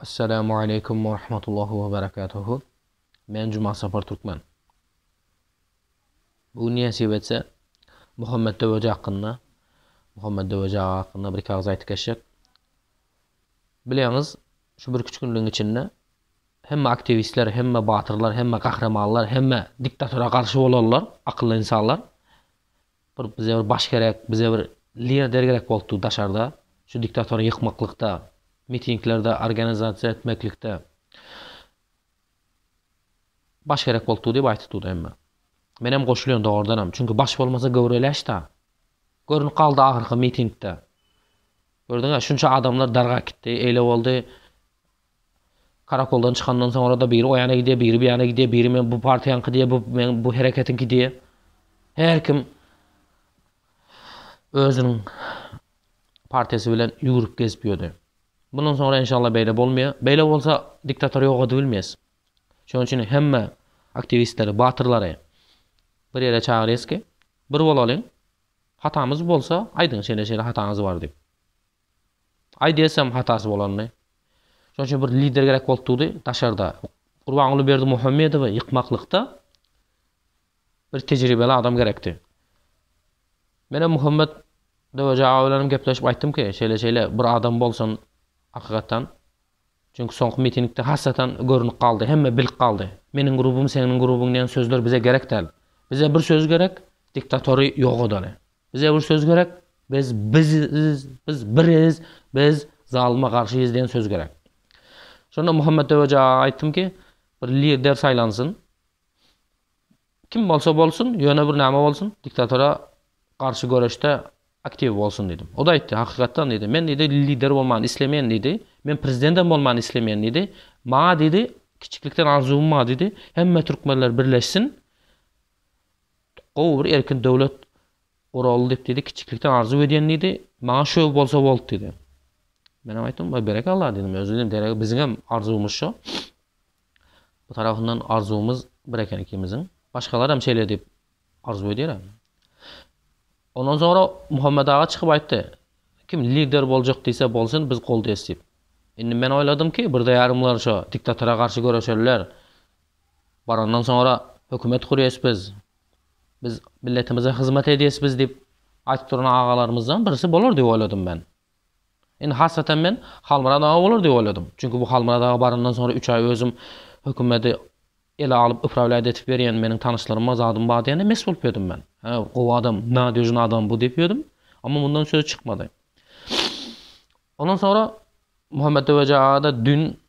Assalamu alaikum wa rahmatullahi wa barakatuhu. Men Cuma Safar Türkmen. Bu niye sebetse Muhammed Döweci hakkında bir kağıt aytıp geçecek. Bilýäňiz, şu bir küçük günlüğün içinde hemme aktivistler, hemme batırlar, hemme kahramanlar, hemme diktatora karşı bolarlar, akıllı insanlar. Bize bir baş gerek, bize bir lider gerek boldy daşarda. Şu diktatoru yıkmaklıkta, mitinglerde organizasiya etmeklikte baş gerek boldy diýip aýtdy hemme. Men hem goşulýan dogrudanam. Çünkü baş bolmasa göwreleş da. Görün kaldı ahırkı mitingde. Gördüňiz, şunça adamlar darga gitdi, eýle boldy. Karakoldan çıkandan sonra da biri o yana gidiyor, biri bir yana gidiyor, biri men bu partiýanky diýe, men bu hereketinki diýe. Her kim özünün partisi bilen ýürüp gezip ýördi. Bundan sonra inşallah beýle bolmaýar. Beýle bolsa diktator ýok edy bilmeýäs. Şoň üçin hemme aktivistleri, batyrlary bir ýere çagyrýas ki, bir bolalyň. Hatamız bolsa, aýdyň şeýle hataňyz bar diýip. Aý diýsem hatasy bolany. Şoň üçin bir lider gerek boldy daşarda. Gurbanuly Berdi Muhammedowy ýykmaklykda bir tejribeli adam gerekdi. Mene Muhammed Döweci bilen gepleşip aýtdym ki, şeýle bir adam bolsun hakykatan. Çünkü soňky mitingde hasatan görünüp kaldı, hemme bilip kaldı. Meniň grubum, seniň grubuň diýen sözler bize gerek däl. Bize bir söz gerek, diktatory ýok edeli. Bize bir söz gerek, biz biriz, biz zalyma garşyýyz diýen söz gerek. Şonda Muhammed Döweci aýtdym ki, bir lider saýlansyn. Kim bolsa bolsun, ýöne bir näme bolsun, diktatora garşy görüşde aktiv bolsun dedim. O da aýtdy, hakykatdan dedi. Men dedi lider bolmany islemeýän dedi. Men prezidentim bolmany islemeýän dedi. Maňa dedi, kiçiklikden arzum bar dedi. Hemme türkmenler birleşsin. O bir erkin döwlet guraly dep dedi, kiçiklikden arzu edýän dedi. Maňa şo bolsa boldy dedi. Men aýtdym, "Berek Allah" dedim. Özüm dedim, biziň hem arzumyz şo. Bu tarafından arzumyz bir eken ikimiziň. Başgalar hem şeýle dep arzu edýär. Ondan sonra Muhammed ağa çıkıp aýtdy. Kim lider boljak diýse bolsun, biz goldaýas diýip. Indi men oýladym ki, birde ýarymlar şo diktatora garşy görüşerler. Barandan sonra hökümet kurýasy biz milletimize hizmet edýäs biz diýip aýtyp duran agalarymyzdan birisi bolar diýip oýladym ben. Indi hasaten men Halmara dağı bolar diýip oýladym. Çünkü bu Halmara dağı barandan sonra 3 ay özüm hökümeti ele alıp upravlat etip berýän meniň tanışlarıma zadym bar diýende mes bolup ýerdim ben. O adam, nadýojun adam bu diýip ýerdim. Amma bundan söz çykmady. Ondan sonra Muhammed Döweci ağa da dün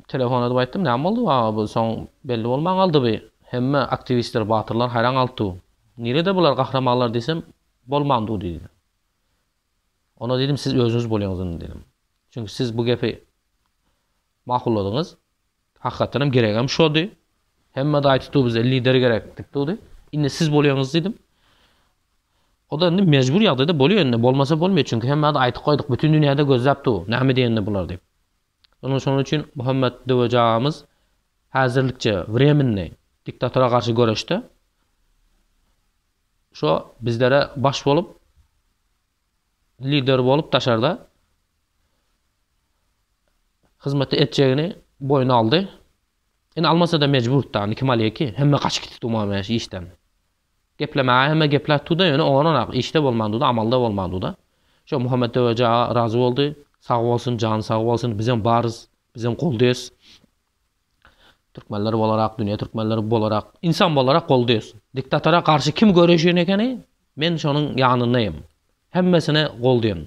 telefon edip aýtdym, "Näme boldy? Bu soň belli bolmaň galdy. Hemme aktivistler, batyrlar hayran galdy. Nerede bular kahramanlar desem bolmandy" diýdi. Ona dedim, "Siz özünüz bolýaňyz" dedim. Çünkü siz bu gepi makulladyňyz. Hakykatdan hem geregem şody. Hemme de aýtdy bize lider gerek diýdi. Indi siz bolýaňyz dedim. O da indi mecbur ýagdaýda bolýar, indi bolmasa bolmaýar. Çünkü hemme de aýtyp goýdyk, bütün dünýäde gözläpdi. Näme diýende bular diýip. Şonuň üçin Muhammed Döweci agamy häzirlikçe временный diktatora garşy görüşde şo bizlere baş bolup lider bolup daşarda hizmet etjegini boyuna aldy. Indi almasa da mecbur da kim alýar ki? Hemme kaçyp gitdi umamy işden. Geplemäge hemme geplätdi da ýöne oňarak işte bolmandy da, amalda bolmandy da. Şo Muhammed Döweci razy boldy. Sag bolsun, jany sag bolsun, bizem barız, bizem goldaýas. Türkmenler bolarak, dünya türkmenleri bolarak, insan bolarak goldaýas. Diktatora karşı kim görüşýän ekeni? Men şonuň ýanyndaýym. Hemmesine goldaýan.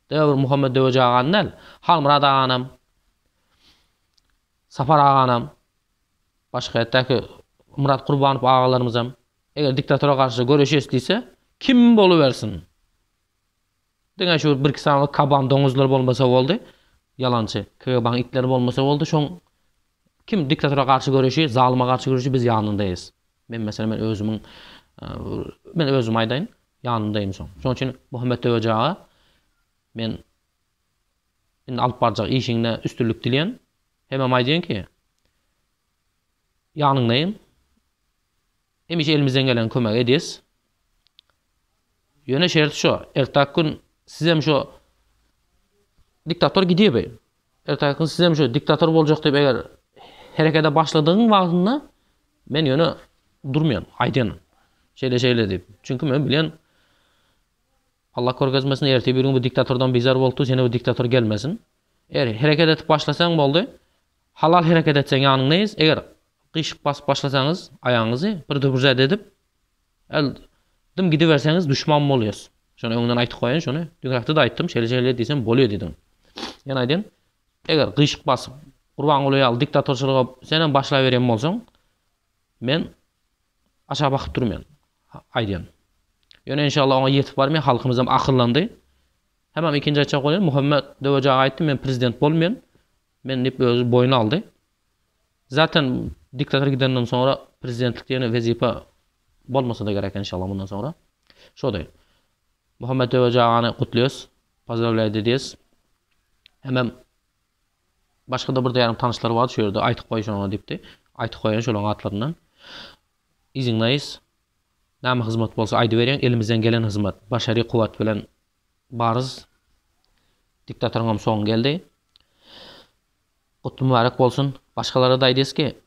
Däwir Muhammed Döweci aganyň, Halmara daganam, Safar aganam, başga ýetdäki Murat Gurbanow agalarymyzam, eger diktatora karşı görüşýäs diýse, kim boluversin? Diňe şu bir kısa kaban doňuzlar bolmasa boldy. Yalançy, kaban itler bolmasa boldy. Şoň kim diktatora karşı görüşýär, zalyma karşı görüşýär, biz ýanyndaýız. Men özüm aýdaýyn, ýanyndaýym şoň. Şoň üçin Muhammed Döweci ağa men indi alyp barjak işiňde üstünlük dileýän. Hemem aýdýan ki, ýanyndaýym. Emiş elimizden gelen kömek edýäs. Ýöne şert şo, ertaki gün sizem şo diktator gidýär. ertäkin siz hem şu diktator boljak dep eger herekete başladygyň wagtynda men ýöne durmaýan, aýdyan. Şeýle dep. Çünki men bilen Allah körgezmesin erti bir gün bu diktatordan bizar boldy, sene bu diktator gelmesin. Eger hereket etip başlasaň boldy. Halal hereket etseň ýanyňdaýyz. Eger gyşyk basıp başlasaňyz aýaňyzy bir dübürjät edip dim gidiberseňiz düşman bolýarsyz. Şonu öňden aýtyp goýan, şonu düňrakda da aýtdym, şeýle diýsem bolýar diýdim. Ýa-ni aýdym. Eger gyşyk basyp Qurban Gulaýal diktatorçylyga senen başlap berýän bolsaň, men aşağı bakyp durmaýan. Aýdyan. Ýöne inşallah oňa ýetip barmy, halkymyz hem akyllandy. Hemem ikinji açak goýan Muhammed Döwejag aýtdy, men prezident bolmaýan. Men nip özü boyuna aldy. Zaten diktator gidenden sonra prezidentlik ýene wezipe bolmasa da gerek inşallah bundan sonra. Şoday. Muhammed Döwejagany kutluyoruz. Pozdravляйт edýäs. Hemem başga da bir ýarym tanışlar bar, şu ýerde aýtyp goýşanyňa dipdi. Aýtyp goýan şolaryň atlaryndan. İziňdeýiz. Näme hyzmat bolsa aýdy berýän, elimizden gelen hyzmat, başary kuwat bilen barız. Diktatorňam soň geldi. Kutlu mübarek bolsun. Başkalara da aýdys ki,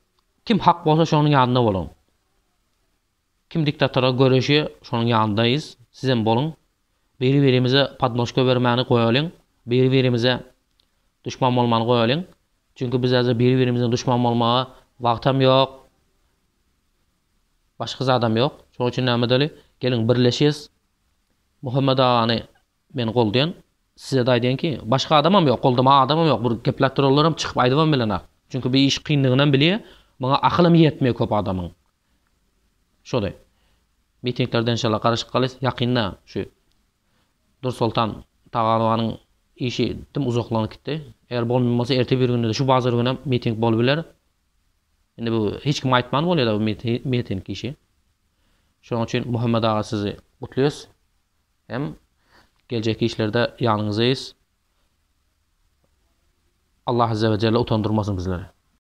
kim hak bolsa şonuň ýanynda bolun. Kim diktatora göreşi şonuň ýanyndaýyz. Siz hem bolun. Biri-birimize padnoşka bermäni goýalyň. Biri-birimize düşman bolmany goýalyň. Çünki biz hazır biri-birimizden düşman bolmaga wagtam ýok. Başga adam ýok. Şoň üçin näme deli? Gelin birleşýäs. Muhammed agany men goldaýan. Size de aýdýan ki, başga adamam ýok, goldama adamam ýok. Bir geplätdirolaram çykyp aýdybam bilen. Çünki bir iş kynlygyndan bilýär. Maňa aklym ýetmeýär köp adamyň. Şoday. Mitinglerden inşallah garaşyp galys. Ýakynda şu Nursultan Tagalowanyň işi dim uzaklanyp gitdi. Eger bolmasa erti bir günde şu bazar günü miting bolup biler. Indi bu hiç kim aýtman bolýar bu miting işi. Şoň üçin Muhammed aga sizi gutluyoruz. Hem gelecek işlerde yanınızdayız. Allah Azze ve Celle utandırmasın bizleri.